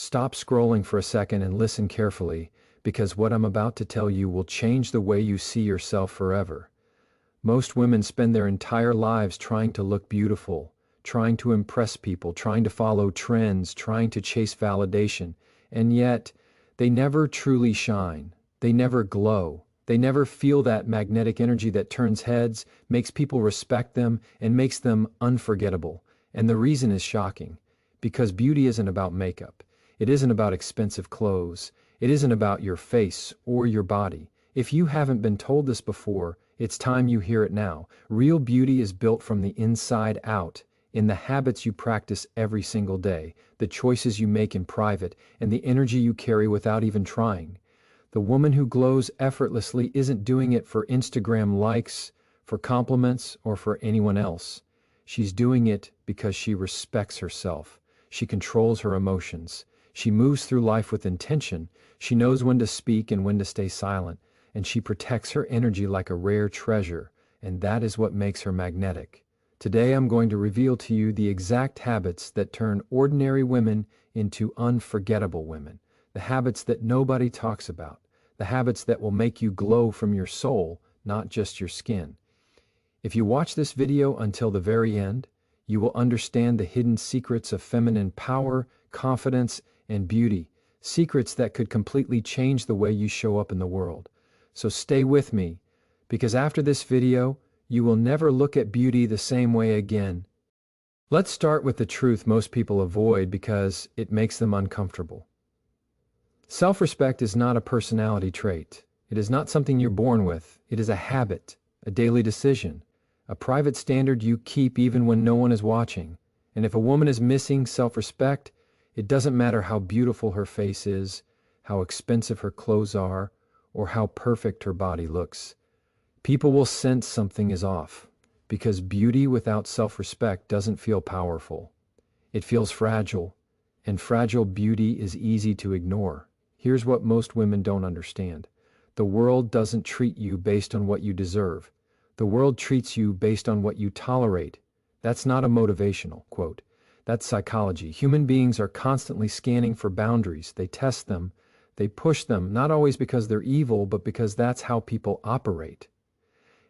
Stop scrolling for a second and listen carefully, because what I'm about to tell you will change the way you see yourself forever. Most women spend their entire lives trying to look beautiful, trying to impress people, trying to follow trends, trying to chase validation, and yet they never truly shine. They never glow. They never feel that magnetic energy that turns heads, makes people respect them, and makes them unforgettable. And the reason is shocking, because beauty isn't about makeup. It isn't about expensive clothes. It isn't about your face or your body. If you haven't been told this before, it's time you hear it now. Real beauty is built from the inside out, in the habits you practice every single day, the choices you make in private, and the energy you carry without even trying. The woman who glows effortlessly isn't doing it for Instagram likes, for compliments, or for anyone else. She's doing it because she respects herself. She controls her emotions. She moves through life with intention. She knows when to speak and when to stay silent. And she protects her energy like a rare treasure. And that is what makes her magnetic. Today I'm going to reveal to you the exact habits that turn ordinary women into unforgettable women. The habits that nobody talks about. The habits that will make you glow from your soul, not just your skin. If you watch this video until the very end, you will understand the hidden secrets of feminine power, confidence, and beauty, secrets that could completely change the way you show up in the world. So stay with me, because after this video, you will never look at beauty the same way again. Let's start with the truth most people avoid because it makes them uncomfortable. Self-respect is not a personality trait. It is not something you're born with. It is a habit, a daily decision, a private standard you keep even when no one is watching. And if a woman is missing self-respect, it doesn't matter how beautiful her face is, how expensive her clothes are, or how perfect her body looks. People will sense something is off, because beauty without self-respect doesn't feel powerful. It feels fragile, and fragile beauty is easy to ignore. Here's what most women don't understand. The world doesn't treat you based on what you deserve. The world treats you based on what you tolerate. That's not a motivational quote. That's psychology. Human beings are constantly scanning for boundaries. They test them. They push them, not always because they're evil, but because that's how people operate.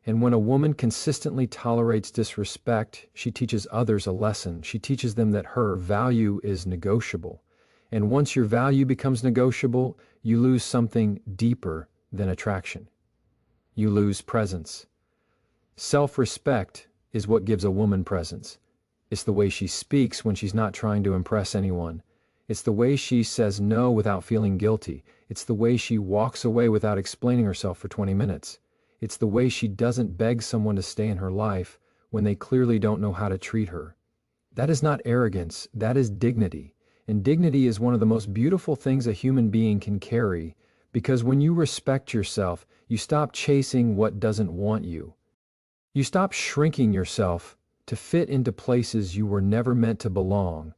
And when a woman consistently tolerates disrespect, she teaches others a lesson. She teaches them that her value is negotiable. And once your value becomes negotiable, you lose something deeper than attraction. You lose presence. Self-respect is what gives a woman presence. It's the way she speaks when she's not trying to impress anyone. It's the way she says no without feeling guilty. It's the way she walks away without explaining herself for 20 minutes. It's the way she doesn't beg someone to stay in her life when they clearly don't know how to treat her. That is not arrogance, that is dignity. And dignity is one of the most beautiful things a human being can carry, because when you respect yourself, you stop chasing what doesn't want you. You stop shrinking yourself to fit into places you were never meant to belong.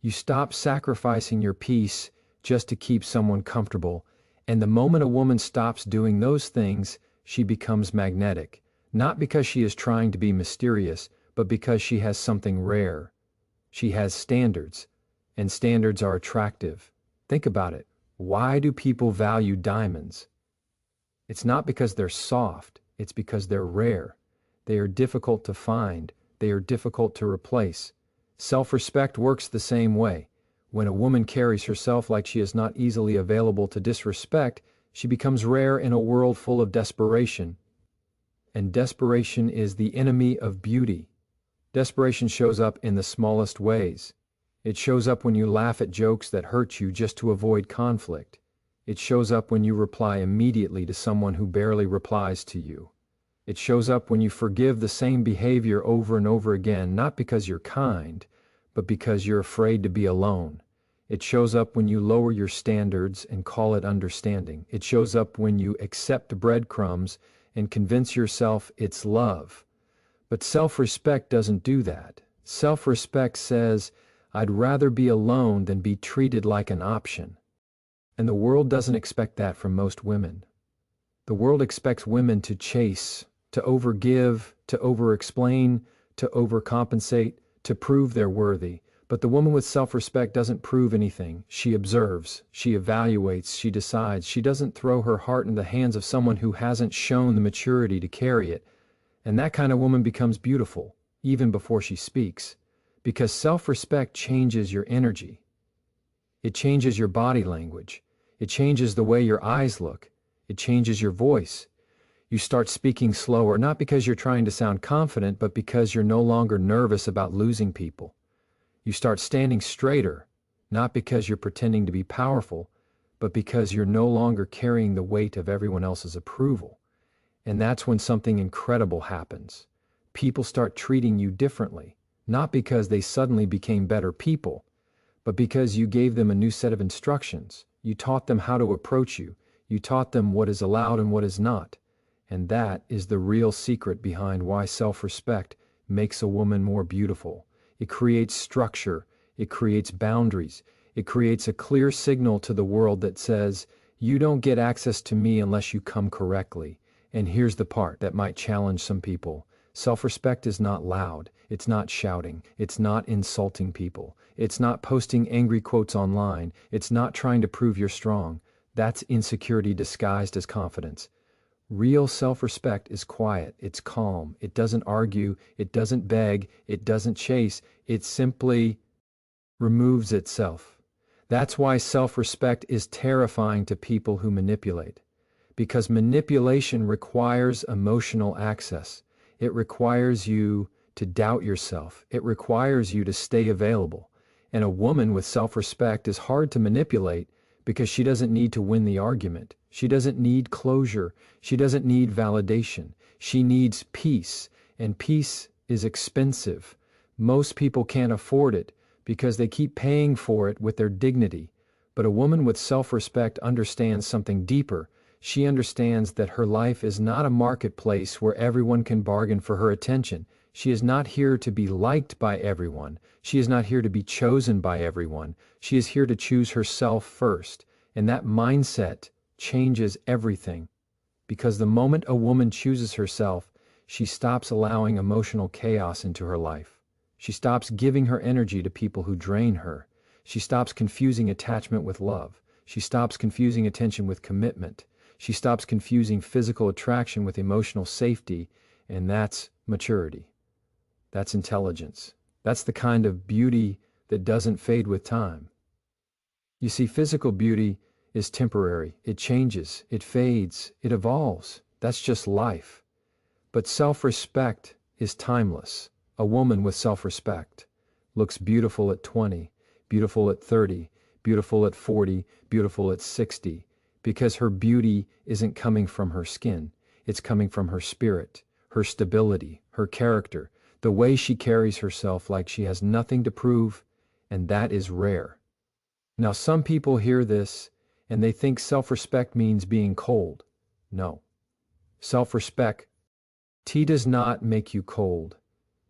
You stop sacrificing your peace just to keep someone comfortable. And the moment a woman stops doing those things, she becomes magnetic. Not because she is trying to be mysterious, but because she has something rare. She has standards, and standards are attractive. Think about it. Why do people value diamonds? It's not because they're soft, it's because they're rare. They are difficult to find. They are difficult to replace. Self-respect works the same way. When a woman carries herself like she is not easily available to disrespect, she becomes rare in a world full of desperation. And desperation is the enemy of beauty. Desperation shows up in the smallest ways. It shows up when you laugh at jokes that hurt you just to avoid conflict. It shows up when you reply immediately to someone who barely replies to you. It shows up when you forgive the same behavior over and over again, not because you're kind, but because you're afraid to be alone. It shows up when you lower your standards and call it understanding. It shows up when you accept breadcrumbs and convince yourself it's love. But self-respect doesn't do that. Self-respect says, I'd rather be alone than be treated like an option. And the world doesn't expect that from most women. The world expects women to chase, to overgive, to overexplain, to overcompensate, to prove they're worthy. But the woman with self-respect doesn't prove anything. She observes, she evaluates, she decides. She doesn't throw her heart in the hands of someone who hasn't shown the maturity to carry it. And that kind of woman becomes beautiful, even before she speaks. Because self-respect changes your energy. It changes your body language. It changes the way your eyes look. It changes your voice. You start speaking slower, not because you're trying to sound confident, but because you're no longer nervous about losing people. You start standing straighter, not because you're pretending to be powerful, but because you're no longer carrying the weight of everyone else's approval. And that's when something incredible happens. People start treating you differently, not because they suddenly became better people, but because you gave them a new set of instructions. You taught them how to approach you. You taught them what is allowed and what is not. And that is the real secret behind why self-respect makes a woman more beautiful. It creates structure. It creates boundaries. It creates a clear signal to the world that says, you don't get access to me unless you come correctly. And here's the part that might challenge some people. Self-respect is not loud. It's not shouting. It's not insulting people. It's not posting angry quotes online. It's not trying to prove you're strong. That's insecurity disguised as confidence. Real self-respect is quiet, it's calm, it doesn't argue, it doesn't beg, it doesn't chase, it simply removes itself. That's why self-respect is terrifying to people who manipulate. Because manipulation requires emotional access. It requires you to doubt yourself. It requires you to stay available. And a woman with self-respect is hard to manipulate because she doesn't need to win the argument. She doesn't need closure. She doesn't need validation. She needs peace, and peace is expensive. Most people can't afford it because they keep paying for it with their dignity. But a woman with self-respect understands something deeper. She understands that her life is not a marketplace where everyone can bargain for her attention. She is not here to be liked by everyone. She is not here to be chosen by everyone. She is here to choose herself first. And that mindset changes everything. Because the moment a woman chooses herself, she stops allowing emotional chaos into her life. She stops giving her energy to people who drain her. She stops confusing attachment with love. She stops confusing attention with commitment. She stops confusing physical attraction with emotional safety, and that's maturity. That's intelligence. That's the kind of beauty that doesn't fade with time. You see, physical beauty is temporary. It changes, it fades, it evolves. That's just life. But self-respect is timeless. A woman with self-respect looks beautiful at 20, beautiful at 30, beautiful at 40, beautiful at 60, because her beauty isn't coming from her skin. It's coming from her spirit, her stability, her character, the way she carries herself like she has nothing to prove, and that is rare. Now, some people hear this and they think self-respect means being cold. No. Self-respect does not make you cold.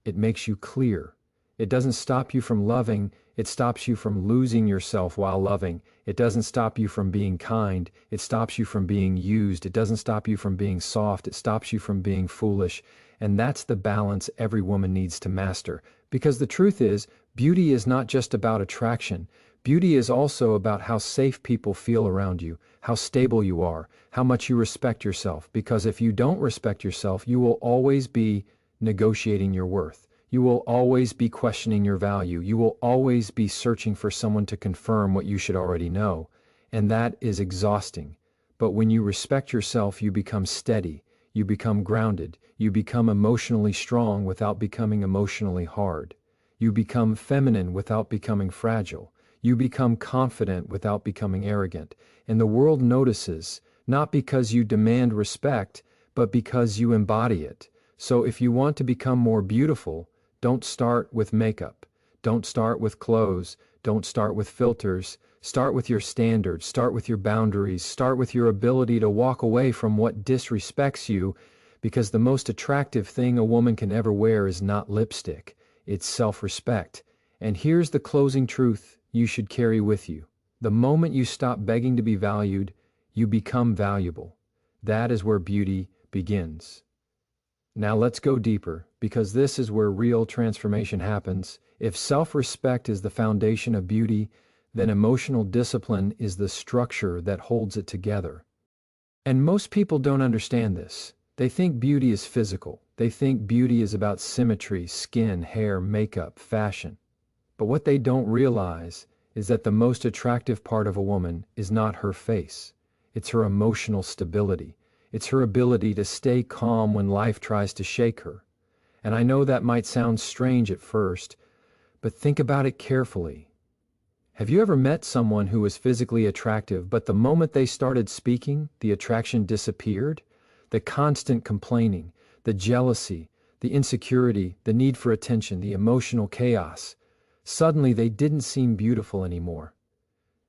It makes you clear. It doesn't stop you from loving. It stops you from losing yourself while loving. It doesn't stop you from being kind. It stops you from being used. It doesn't stop you from being soft. It stops you from being foolish. And that's the balance every woman needs to master. Because the truth is, beauty is not just about attraction. Beauty is also about how safe people feel around you, how stable you are, how much you respect yourself. Because if you don't respect yourself, you will always be negotiating your worth. You will always be questioning your value. You will always be searching for someone to confirm what you should already know. And that is exhausting. But when you respect yourself, you become steady. You become grounded. You become emotionally strong without becoming emotionally hard. You become feminine without becoming fragile. You become confident without becoming arrogant. And the world notices, not because you demand respect, but because you embody it. So if you want to become more beautiful, don't start with makeup. Don't start with clothes. Don't start with filters. Start with your standards. Start with your boundaries. Start with your ability to walk away from what disrespects you, because the most attractive thing a woman can ever wear is not lipstick. It's self-respect. And here's the closing truth you should carry with you. The moment you stop begging to be valued, you become valuable. That is where beauty begins. Now let's go deeper, because this is where real transformation happens. If self-respect is the foundation of beauty, then emotional discipline is the structure that holds it together. And most people don't understand this. They think beauty is physical. They think beauty is about symmetry, skin, hair, makeup, fashion. But what they don't realize is that the most attractive part of a woman is not her face. It's her emotional stability. It's her ability to stay calm when life tries to shake her. And I know that might sound strange at first, but think about it carefully. Have you ever met someone who was physically attractive, but the moment they started speaking, the attraction disappeared? The constant complaining, the jealousy, the insecurity, the need for attention, the emotional chaos. Suddenly they didn't seem beautiful anymore.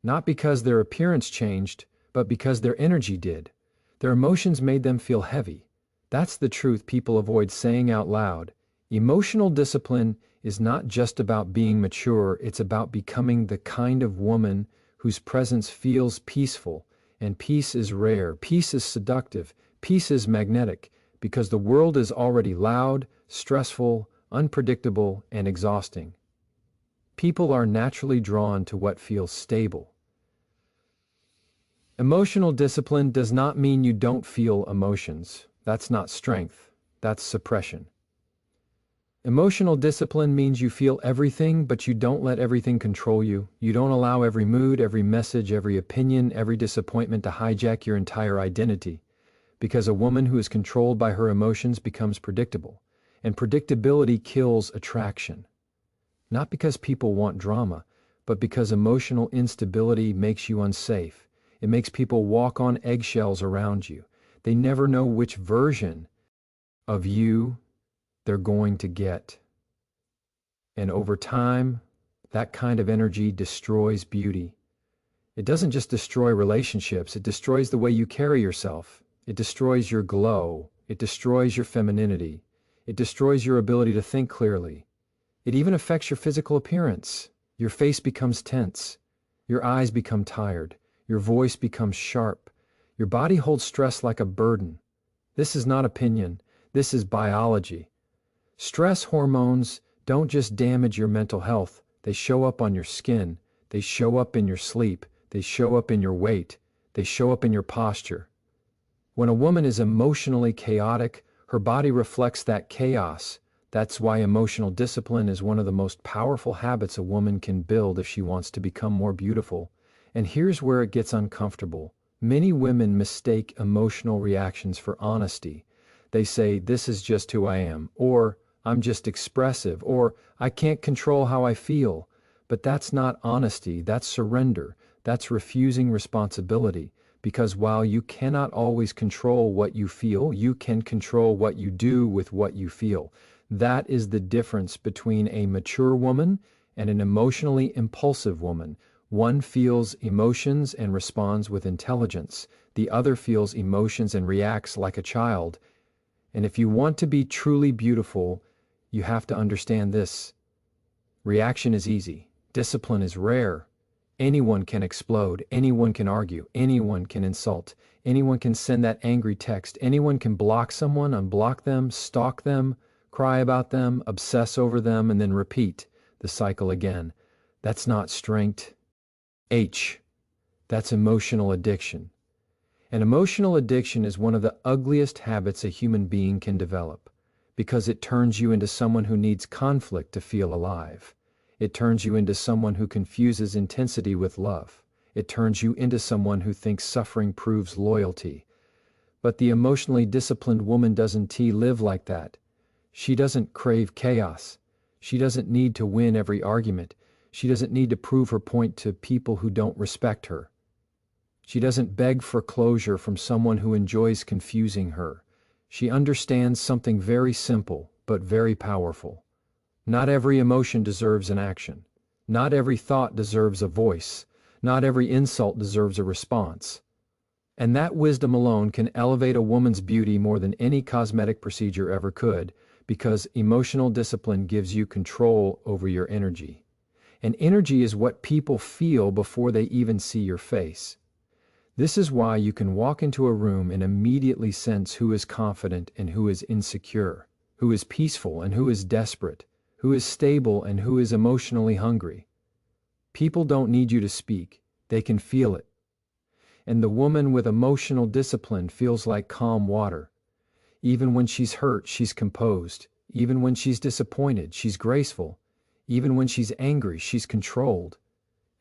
Not because their appearance changed, but because their energy did. Their emotions made them feel heavy. That's the truth people avoid saying out loud. Emotional discipline is not just about being mature, it's about becoming the kind of woman whose presence feels peaceful. And peace is rare, peace is seductive, peace is magnetic, because the world is already loud, stressful, unpredictable, and exhausting. People are naturally drawn to what feels stable. Emotional discipline does not mean you don't feel emotions. That's not strength. That's suppression. Emotional discipline means you feel everything, but you don't let everything control you. You don't allow every mood, every message, every opinion, every disappointment to hijack your entire identity. Because a woman who is controlled by her emotions becomes predictable, and predictability kills attraction. Not because people want drama, but because emotional instability makes you unsafe. It makes people walk on eggshells around you. They never know which version of you they're going to get. And over time, that kind of energy destroys beauty. It doesn't just destroy relationships, it destroys the way you carry yourself. It destroys your glow. It destroys your femininity. It destroys your ability to think clearly. It even affects your physical appearance. Your face becomes tense. Your eyes become tired. Your voice becomes sharp. Your body holds stress like a burden. This is not opinion. This is biology. Stress hormones don't just damage your mental health. They show up on your skin. They show up in your sleep. They show up in your weight. They show up in your posture. When a woman is emotionally chaotic, her body reflects that chaos. That's why emotional discipline is one of the most powerful habits a woman can build if she wants to become more beautiful. And here's where it gets uncomfortable. Many women mistake emotional reactions for honesty. They say, "This is just who I am," or "I'm just expressive," or "I can't control how I feel." But that's not honesty, that's surrender, that's refusing responsibility. Because while you cannot always control what you feel, you can control what you do with what you feel. That is the difference between a mature woman and an emotionally impulsive woman. One feels emotions and responds with intelligence. The other feels emotions and reacts like a child. And if you want to be truly beautiful, you have to understand this. Reaction is easy. Discipline is rare. Anyone can explode. Anyone can argue. Anyone can insult. Anyone can send that angry text. Anyone can block someone, unblock them, stalk them, cry about them, obsess over them, and then repeat the cycle again. That's not strength. That's emotional addiction. And emotional addiction is one of the ugliest habits a human being can develop, because it turns you into someone who needs conflict to feel alive. It turns you into someone who confuses intensity with love. It turns you into someone who thinks suffering proves loyalty. But the emotionally disciplined woman doesn't live like that. She doesn't crave chaos. She doesn't need to win every argument. She doesn't need to prove her point to people who don't respect her. She doesn't beg for closure from someone who enjoys confusing her. She understands something very simple, but very powerful. Not every emotion deserves an action. Not every thought deserves a voice. Not every insult deserves a response. And that wisdom alone can elevate a woman's beauty more than any cosmetic procedure ever could, because emotional discipline gives you control over your energy. And energy is what people feel before they even see your face. This is why you can walk into a room and immediately sense who is confident and who is insecure, who is peaceful and who is desperate, who is stable and who is emotionally hungry. People don't need you to speak, they can feel it. And the woman with emotional discipline feels like calm water. Even when she's hurt, she's composed. Even when she's disappointed, she's graceful. Even when she's angry, she's controlled.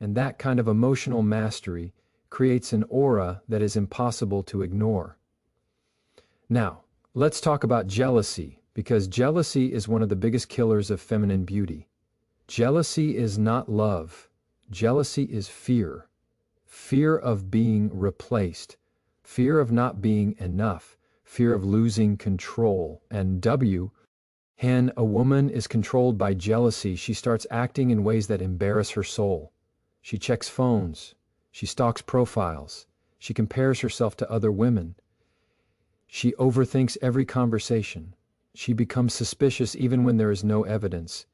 And that kind of emotional mastery creates an aura that is impossible to ignore. Now, let's talk about jealousy, because jealousy is one of the biggest killers of feminine beauty. Jealousy is not love. Jealousy is fear. Fear of being replaced. Fear of not being enough. Fear of losing control. And when a woman is controlled by jealousy, she starts acting in ways that embarrass her soul. She checks phones. She stalks profiles. She compares herself to other women. She overthinks every conversation. She becomes suspicious even when there is no evidence.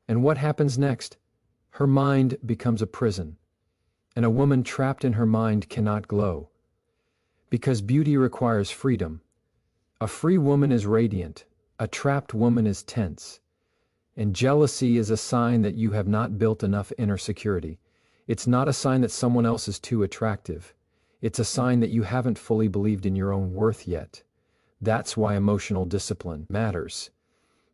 And what happens next? Her mind becomes a prison. And a woman trapped in her mind cannot glow. Because beauty requires freedom. A free woman is radiant. A trapped woman is tense. And jealousy is a sign that you have not built enough inner security. It's not a sign that someone else is too attractive. It's a sign that you haven't fully believed in your own worth yet. That's why emotional discipline matters.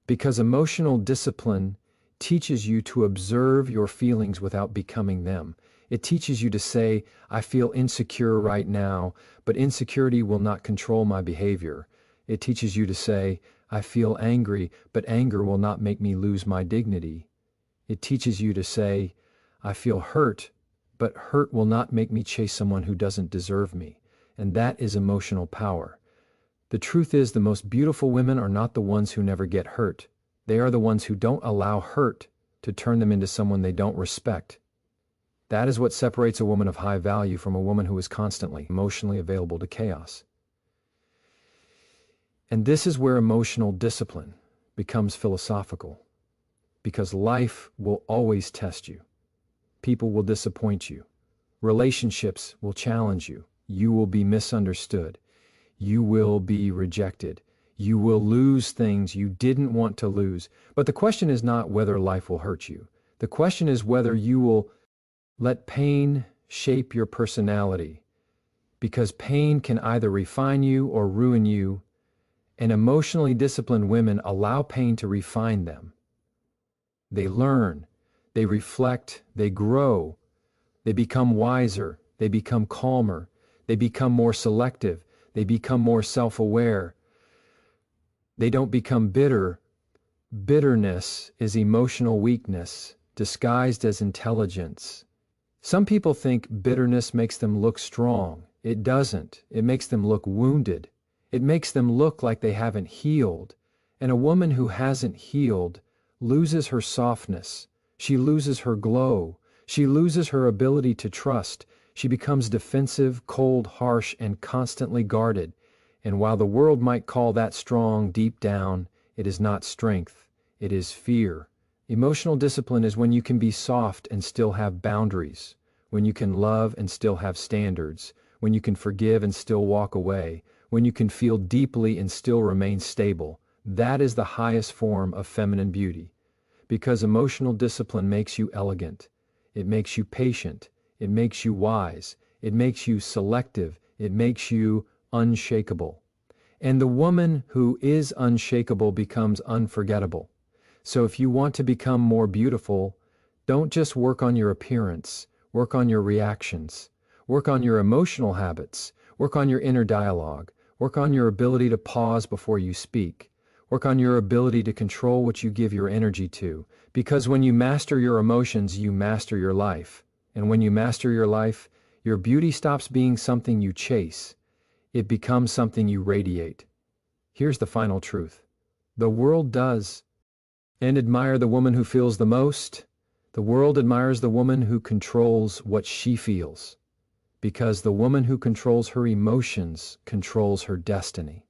Because emotional discipline teaches you to observe your feelings without becoming them. It teaches you to say, I feel insecure right now, but insecurity will not control my behavior. It teaches you to say, I feel angry, but anger will not make me lose my dignity. It teaches you to say, I feel hurt, but hurt will not make me chase someone who doesn't deserve me. And that is emotional power. The truth is, the most beautiful women are not the ones who never get hurt. They are the ones who don't allow hurt to turn them into someone they don't respect. That is what separates a woman of high value from a woman who is constantly emotionally available to chaos. And this is where emotional discipline becomes philosophical, because life will always test you. People will disappoint you. Relationships will challenge you. You will be misunderstood. You will be rejected. You will lose things you didn't want to lose. But the question is not whether life will hurt you. The question is whether you will let pain shape your personality, because pain can either refine you or ruin you, and emotionally disciplined women allow pain to refine them. They learn, they reflect, they grow, they become wiser, they become calmer, they become more selective, they become more self-aware. They don't become bitter. Bitterness is emotional weakness disguised as intelligence. Some people think bitterness makes them look strong. It doesn't. It makes them look wounded. It makes them look like they haven't healed. And a woman who hasn't healed loses her softness. She loses her glow. She loses her ability to trust. She becomes defensive, cold, harsh, and constantly guarded. And while the world might call that strong deep down, it is not strength. It is fear. Emotional discipline is when you can be soft and still have boundaries, when you can love and still have standards, when you can forgive and still walk away, when you can feel deeply and still remain stable. That is the highest form of feminine beauty. Because emotional discipline makes you elegant. It makes you patient. It makes you wise. It makes you selective. It makes you unshakable. And the woman who is unshakable becomes unforgettable. So if you want to become more beautiful, don't just work on your appearance. Work on your reactions. Work on your emotional habits. Work on your inner dialogue. Work on your ability to pause before you speak. Work on your ability to control what you give your energy to. Because when you master your emotions, you master your life. And when you master your life, your beauty stops being something you chase. It becomes something you radiate. Here's the final truth. The world does and admire the woman who feels the most. The world admires the woman who controls what she feels. Because the woman who controls her emotions controls her destiny.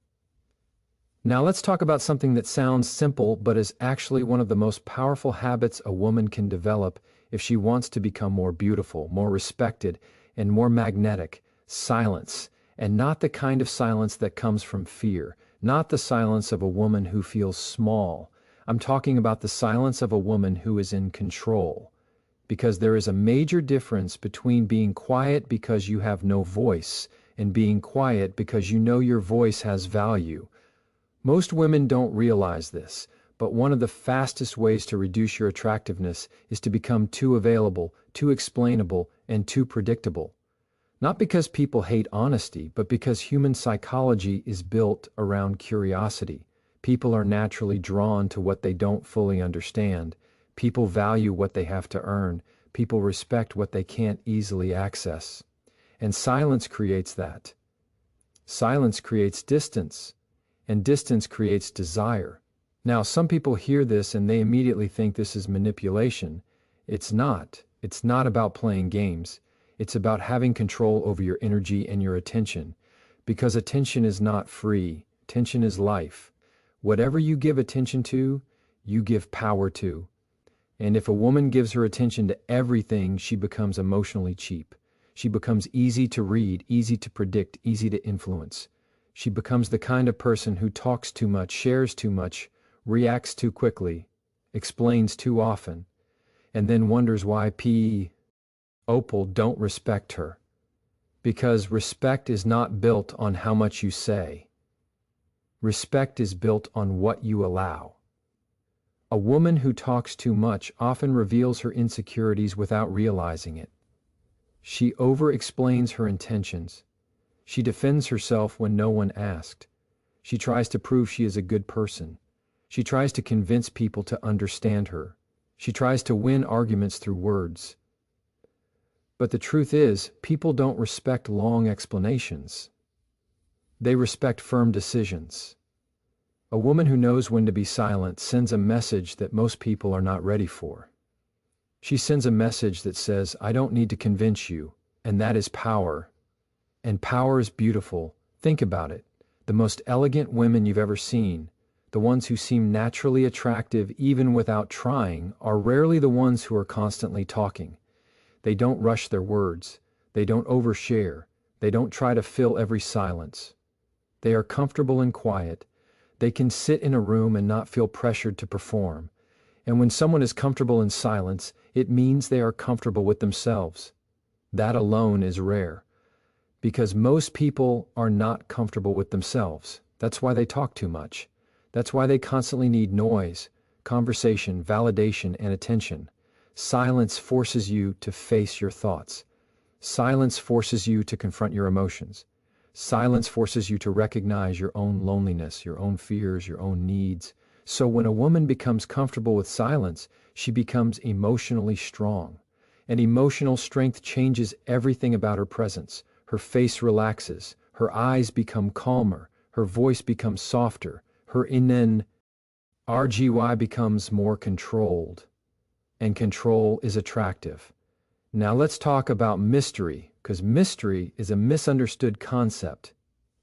Now let's talk about something that sounds simple but is actually one of the most powerful habits a woman can develop if she wants to become more beautiful, more respected, and more magnetic. silence, and not the kind of silence that comes from fear, not the silence of a woman who feels small. I'm talking about the silence of a woman who is in control. Because there is a major difference between being quiet because you have no voice and being quiet because you know your voice has value. Most women don't realize this, but one of the fastest ways to reduce your attractiveness is to become too available, too explainable, and too predictable. Not because people hate honesty, but because human psychology is built around curiosity. People are naturally drawn to what they don't fully understand. People value what they have to earn. People respect what they can't easily access. And silence creates that. Silence creates distance, and distance creates desire. Now, some people hear this and they immediately think this is manipulation. It's not. It's not about playing games. It's about having control over your energy and your attention. Because attention is not free. Attention is life. Whatever you give attention to, you give power to. And if a woman gives her attention to everything, she becomes emotionally cheap. She becomes easy to read, easy to predict, easy to influence. She becomes the kind of person who talks too much, shares too much, reacts too quickly, explains too often, and then wonders why people don't respect her. Because respect is not built on how much you say. Respect is built on what you allow. A woman who talks too much often reveals her insecurities without realizing it. She over-explains her intentions. She defends herself when no one asked. She tries to prove she is a good person. She tries to convince people to understand her. She tries to win arguments through words. But the truth is, people don't respect long explanations. They respect firm decisions. A woman who knows when to be silent sends a message that most people are not ready for. She sends a message that says, I don't need to convince you, and that is power. And power is beautiful. Think about it. The most elegant women you've ever seen, the ones who seem naturally attractive even without trying, are rarely the ones who are constantly talking. They don't rush their words. They don't overshare. They don't try to fill every silence. They are comfortable and quiet. They can sit in a room and not feel pressured to perform. And when someone is comfortable in silence, it means they are comfortable with themselves. That alone is rare. Because most people are not comfortable with themselves. That's why they talk too much. That's why they constantly need noise, conversation, validation, and attention. Silence forces you to face your thoughts. Silence forces you to confront your emotions. Silence forces you to recognize your own loneliness, your own fears, your own needs. So when a woman becomes comfortable with silence, she becomes emotionally strong. And emotional strength changes everything about her presence. Her face relaxes, her eyes become calmer, her voice becomes softer, her energy becomes more controlled. And control is attractive. Now let's talk about mystery, because mystery is a misunderstood concept.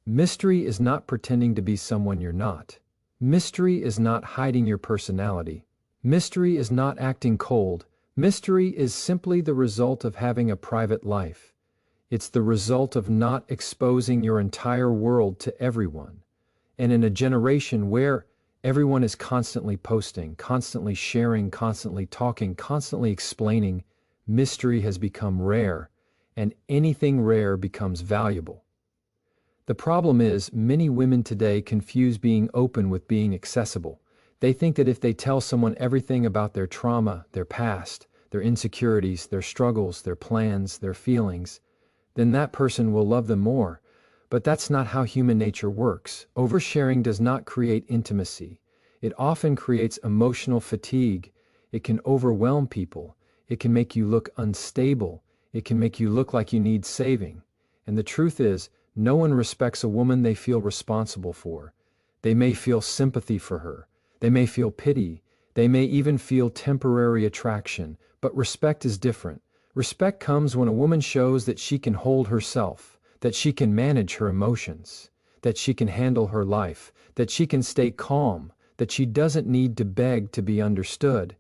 Mystery is not pretending to be someone you're not. Mystery is not hiding your personality. Mystery is not acting cold. Mystery is simply the result of having a private life. It's the result of not exposing your entire world to everyone. And in a generation where everyone is constantly posting, constantly sharing, constantly talking, constantly explaining, mystery has become rare, and anything rare becomes valuable. The problem is, many women today confuse being open with being accessible. They think that if they tell someone everything about their trauma, their past, their insecurities, their struggles, their plans, their feelings, then that person will love them more. But that's not how human nature works. Oversharing does not create intimacy. It often creates emotional fatigue. It can overwhelm people. It can make you look unstable. It can make you look like you need saving. And the truth is, no one respects a woman they feel responsible for. They may feel sympathy for her. They may feel pity. They may even feel temporary attraction. But respect is different. Respect comes when a woman shows that she can hold herself, that she can manage her emotions, that she can handle her life, that she can stay calm, that she doesn't need to beg to be understood.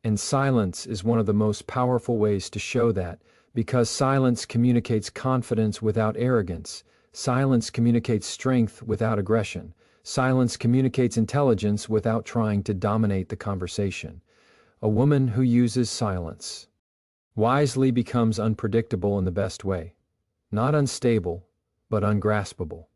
And silence is one of the most powerful ways to show that, Because silence communicates confidence without arrogance. Silence communicates strength without aggression. Silence communicates intelligence without trying to dominate the conversation. A woman who uses silence wisely becomes unpredictable in the best way. Not unstable, but ungraspable.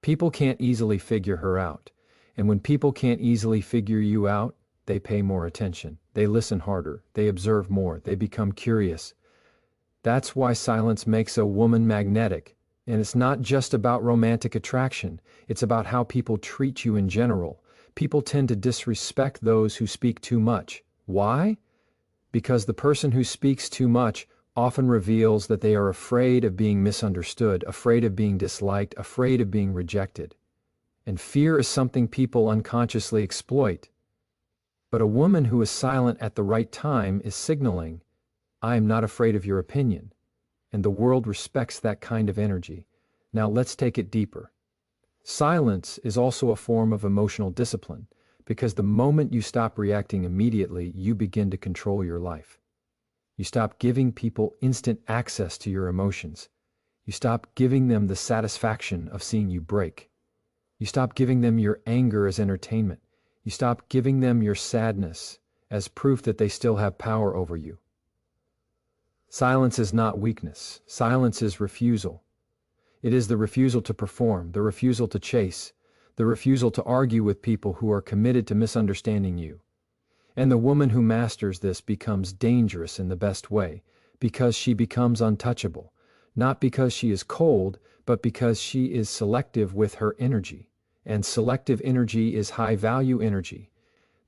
People can't easily figure her out. And when people can't easily figure you out, they pay more attention. They listen harder. They observe more. They become curious. That's why silence makes a woman magnetic. And it's not just about romantic attraction. It's about how people treat you in general. People tend to disrespect those who speak too much. Why? Because the person who speaks too much often reveals that they are afraid of being misunderstood, afraid of being disliked, afraid of being rejected. And fear is something people unconsciously exploit. But a woman who is silent at the right time is signaling, I am not afraid of your opinion. And the world respects that kind of energy. Now let's take it deeper. Silence is also a form of emotional discipline, because the moment you stop reacting immediately, you begin to control your life. You stop giving people instant access to your emotions. You stop giving them the satisfaction of seeing you break. You stop giving them your anger as entertainment. You stop giving them your sadness as proof that they still have power over you. Silence is not weakness. Silence is refusal. It is the refusal to perform, the refusal to chase, the refusal to argue with people who are committed to misunderstanding you. And the woman who masters this becomes dangerous in the best way, because she becomes untouchable, not because she is cold, but because she is selective with her energy. And selective energy is high-value energy.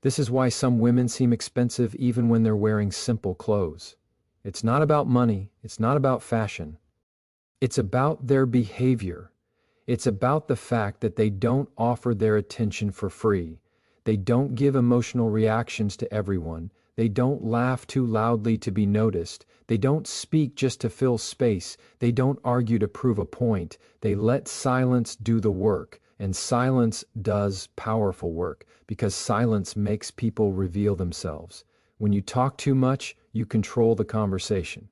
This is why some women seem expensive even when they're wearing simple clothes. It's not about money. It's not about fashion. It's about their behavior. It's about the fact that they don't offer their attention for free. They don't give emotional reactions to everyone. They don't laugh too loudly to be noticed. They don't speak just to fill space. They don't argue to prove a point. They let silence do the work. And silence does powerful work, because silence makes people reveal themselves. When you talk too much, you control the conversation.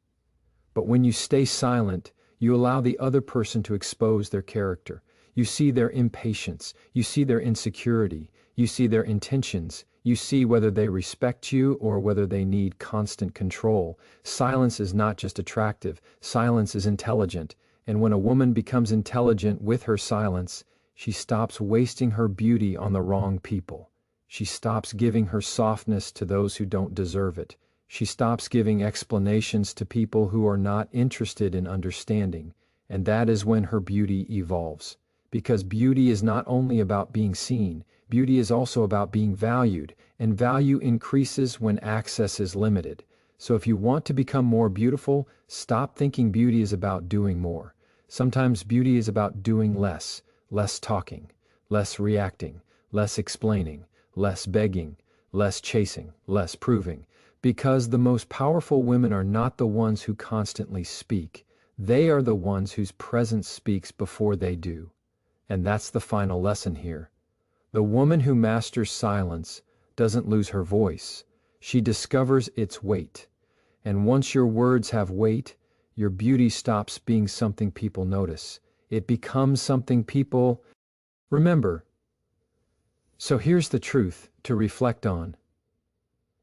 But when you stay silent, you allow the other person to expose their character. You see their impatience. You see their insecurity. You see their intentions. You see whether they respect you or whether they need constant control. Silence is not just attractive. Silence is intelligent. And when a woman becomes intelligent with her silence, she stops wasting her beauty on the wrong people. She stops giving her softness to those who don't deserve it. She stops giving explanations to people who are not interested in understanding. And that is when her beauty evolves. Because beauty is not only about being seen, beauty is also about being valued. And value increases when access is limited. So if you want to become more beautiful, stop thinking beauty is about doing more. Sometimes beauty is about doing less. Less talking, less reacting, less explaining, less begging, less chasing, less proving. Because the most powerful women are not the ones who constantly speak. They are the ones whose presence speaks before they do. And that's the final lesson here. The woman who masters silence doesn't lose her voice. She discovers its weight. And once your words have weight, your beauty stops being something people notice. It becomes something people remember. So here's the truth to reflect on.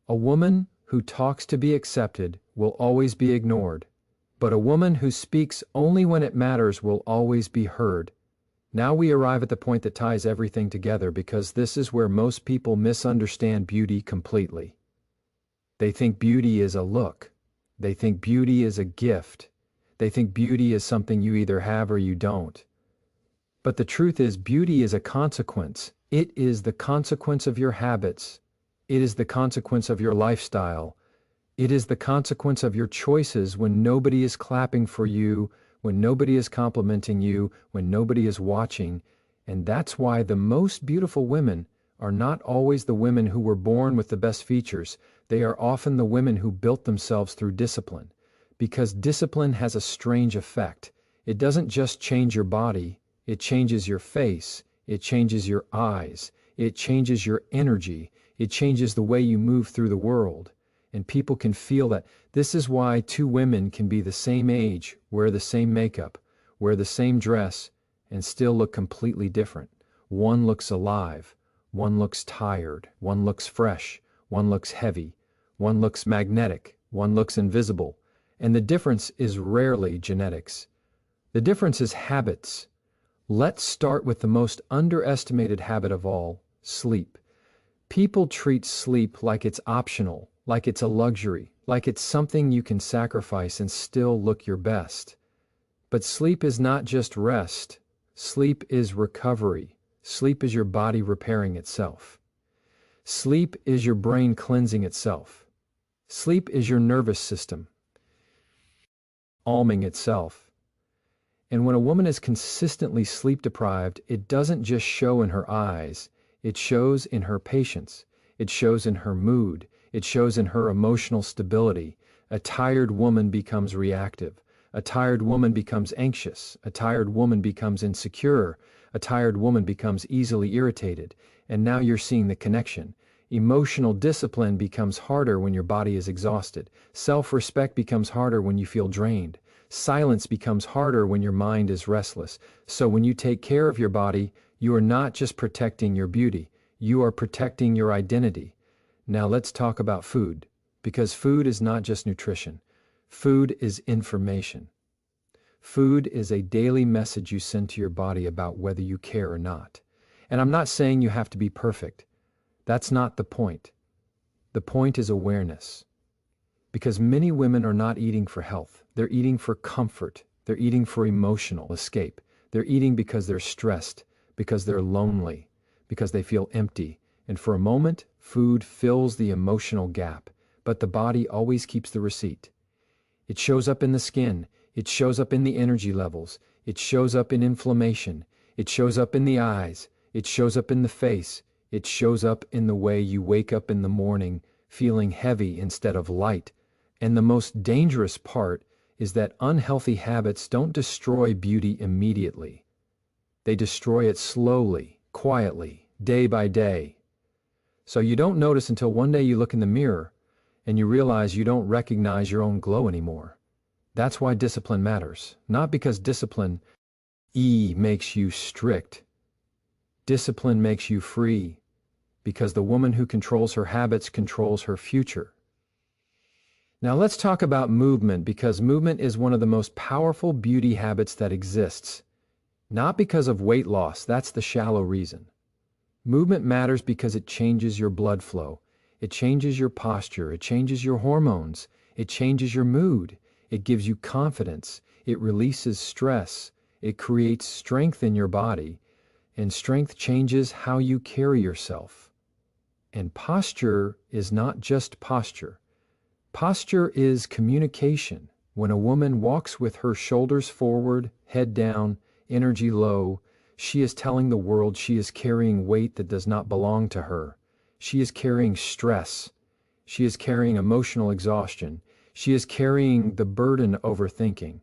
A woman who talks to be accepted will always be ignored, but a woman who speaks only when it matters will always be heard. Now we arrive at the point that ties everything together, because this is where most people misunderstand beauty completely. They think beauty is a look. They think beauty is a gift. They think beauty is something you either have or you don't. But the truth is, beauty is a consequence. It is the consequence of your habits. It is the consequence of your lifestyle. It is the consequence of your choices when nobody is clapping for you, when nobody is complimenting you, when nobody is watching. And that's why the most beautiful women are not always the women who were born with the best features. They are often the women who built themselves through discipline. Because discipline has a strange effect. It doesn't just change your body, it changes your face, it changes your eyes, it changes your energy, it changes the way you move through the world. and people can feel that. This is why two women can be the same age, wear the same makeup, wear the same dress, and still look completely different. One looks alive, one looks tired, one looks fresh, one looks heavy, one looks magnetic, one looks invisible, and the difference is rarely genetics. The difference is habits. Let's start with the most underestimated habit of all, sleep. People treat sleep like it's optional, like it's a luxury, like it's something you can sacrifice and still look your best. But sleep is not just rest. Sleep is recovery. Sleep is your body repairing itself. Sleep is your brain cleansing itself. Sleep is your nervous system calming itself. And when a woman is consistently sleep deprived, it doesn't just show in her eyes. It shows in her patience. It shows in her mood. It shows in her emotional stability. A tired woman becomes reactive. A tired woman becomes anxious. A tired woman becomes insecure. A tired woman becomes easily irritated. And now you're seeing the connection. Emotional discipline becomes harder when your body is exhausted. Self-respect becomes harder when you feel drained. Silence becomes harder when your mind is restless. So when you take care of your body, you are not just protecting your beauty, you are protecting your identity. Now let's talk about food, because food is not just nutrition. Food is information. Food is a daily message you send to your body about whether you care or not. And I'm not saying you have to be perfect. That's not the point. The point is awareness. Because many women are not eating for health. They're eating for comfort. They're eating for emotional escape. They're eating because they're stressed, because they're lonely, because they feel empty. And for a moment, food fills the emotional gap, but the body always keeps the receipt. It shows up in the skin. It shows up in the energy levels. It shows up in inflammation. It shows up in the eyes. It shows up in the face. It shows up in the way you wake up in the morning feeling heavy instead of light. And the most dangerous part is that unhealthy habits don't destroy beauty immediately. They destroy it slowly, quietly, day by day. So you don't notice until one day you look in the mirror and you realize you don't recognize your own glow anymore. That's why discipline matters. Not because discipline makes you strict. Discipline makes you free, because the woman who controls her habits controls her future. Now let's talk about movement, because movement is one of the most powerful beauty habits that exists. Not because of weight loss, that's the shallow reason. Movement matters because it changes your blood flow. It changes your posture. It changes your hormones. It changes your mood. It gives you confidence. It releases stress. It creates strength in your body. And strength changes how you carry yourself. And posture is not just posture. Posture is communication. When a woman walks with her shoulders forward, head down, energy low, she is telling the world she is carrying weight that does not belong to her. She is carrying stress. She is carrying emotional exhaustion. She is carrying the burden of overthinking.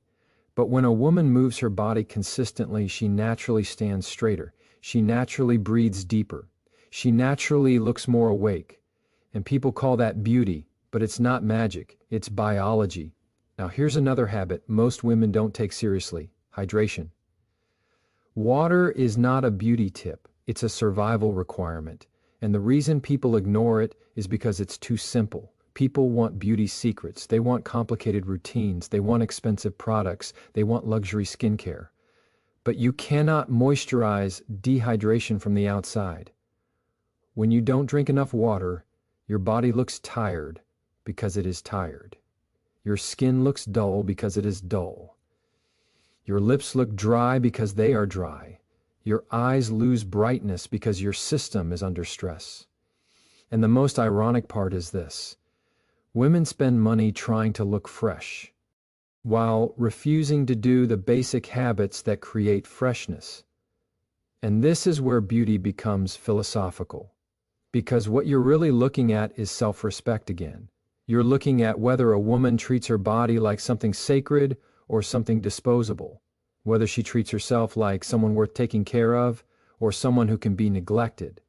But when a woman moves her body consistently, she naturally stands straighter. She naturally breathes deeper. She naturally looks more awake. And people call that beauty, but it's not magic. It's biology. Now here's another habit most women don't take seriously: hydration. Water is not a beauty tip. It's a survival requirement. And the reason people ignore it is because it's too simple. People want beauty secrets. They want complicated routines. They want expensive products. They want luxury skincare. But you cannot moisturize dehydration from the outside. When you don't drink enough water, your body looks tired because it is tired. Your skin looks dull because it is dull. Your lips look dry because they are dry. Your eyes lose brightness because your system is under stress. And the most ironic part is this: women spend money trying to look fresh, while refusing to do the basic habits that create freshness. And this is where beauty becomes philosophical. Because what you're really looking at is self-respect again. You're looking at whether a woman treats her body like something sacred or something disposable, whether she treats herself like someone worth taking care of or someone who can be neglected.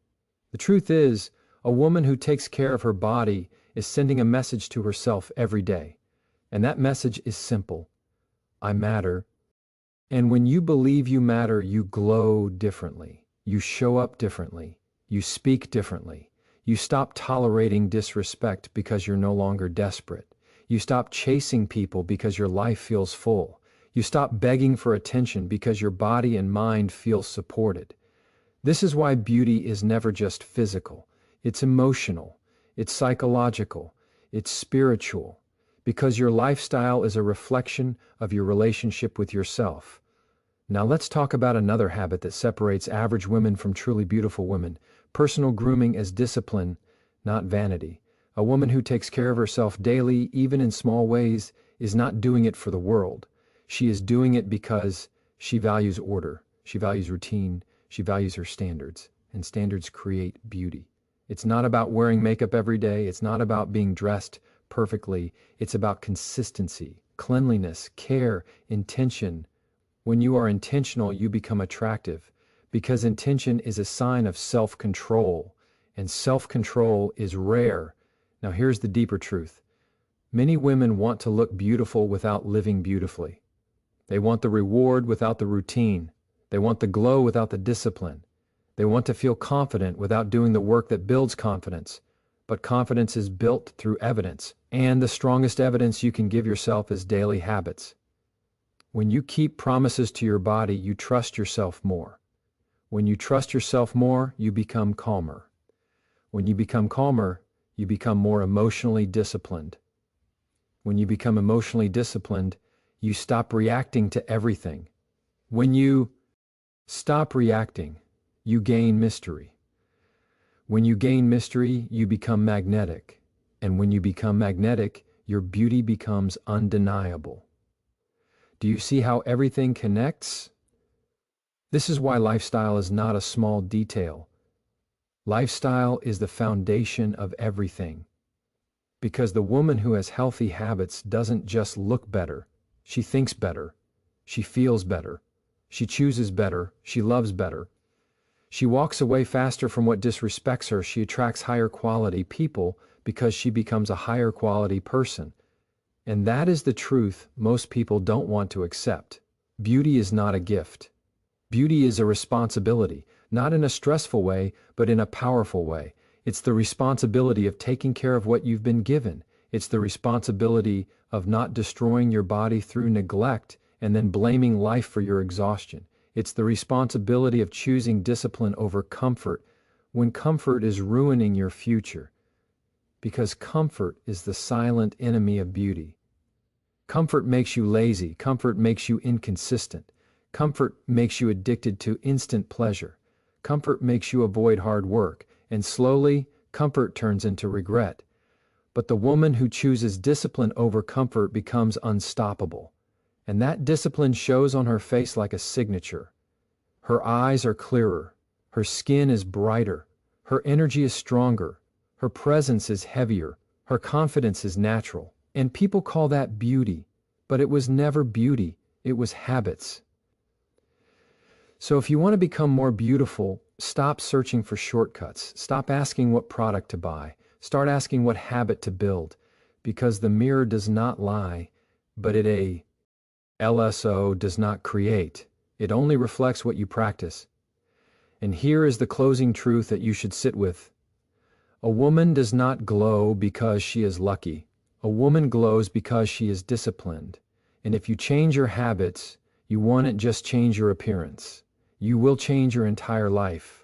The truth is, a woman who takes care of her body is sending a message to herself every day. And that message is simple. I matter. And when you believe you matter, you glow differently. You show up differently. You speak differently. You stop tolerating disrespect because you're no longer desperate. You stop chasing people because your life feels full. You stop begging for attention because your body and mind feel supported. This is why beauty is never just physical. It's emotional. It's psychological. It's spiritual. Because your lifestyle is a reflection of your relationship with yourself. Now let's talk about another habit that separates average women from truly beautiful women. Personal grooming as discipline, not vanity. A woman who takes care of herself daily, even in small ways, is not doing it for the world. She is doing it because she values order, she values routine, she values her standards, and standards create beauty. It's not about wearing makeup every day, it's not about being dressed perfectly, it's about consistency, cleanliness, care, intention. When you are intentional, you become attractive, because intention is a sign of self-control, and self-control is rare. Now here's the deeper truth. Many women want to look beautiful without living beautifully. They want the reward without the routine. They want the glow without the discipline. They want to feel confident without doing the work that builds confidence. But confidence is built through evidence, and the strongest evidence you can give yourself is daily habits. When you keep promises to your body, you trust yourself more. When you trust yourself more, you become calmer. When you become calmer, you become more emotionally disciplined. When you become emotionally disciplined, you stop reacting to everything. When you stop reacting, you gain mystery. When you gain mystery, you become magnetic. And when you become magnetic, your beauty becomes undeniable. Do you see how everything connects? This is why lifestyle is not a small detail. Lifestyle is the foundation of everything. Because the woman who has healthy habits doesn't just look better, she thinks better, she feels better, she chooses better, she loves better. She walks away faster from what disrespects her, she attracts higher quality people because she becomes a higher quality person. And that is the truth most people don't want to accept. Beauty is not a gift. Beauty is a responsibility, not in a stressful way, but in a powerful way. It's the responsibility of taking care of what you've been given. It's the responsibility of not destroying your body through neglect and then blaming life for your exhaustion. It's the responsibility of choosing discipline over comfort when comfort is ruining your future. Because comfort is the silent enemy of beauty. Comfort makes you lazy. Comfort makes you inconsistent. Comfort makes you addicted to instant pleasure. Comfort makes you avoid hard work. And slowly, comfort turns into regret. But the woman who chooses discipline over comfort becomes unstoppable. And that discipline shows on her face like a signature. Her eyes are clearer. Her skin is brighter. Her energy is stronger. Her presence is heavier. Her confidence is natural. And people call that beauty. But it was never beauty. It was habits. So if you want to become more beautiful, stop searching for shortcuts. Stop asking what product to buy. Start asking what habit to build. Because the mirror does not lie, but a LSO does not create. It only reflects what you practice. And here is the closing truth that you should sit with. A woman does not glow because she is lucky. A woman glows because she is disciplined. And if you change your habits, you won't just change your appearance. You will change your entire life.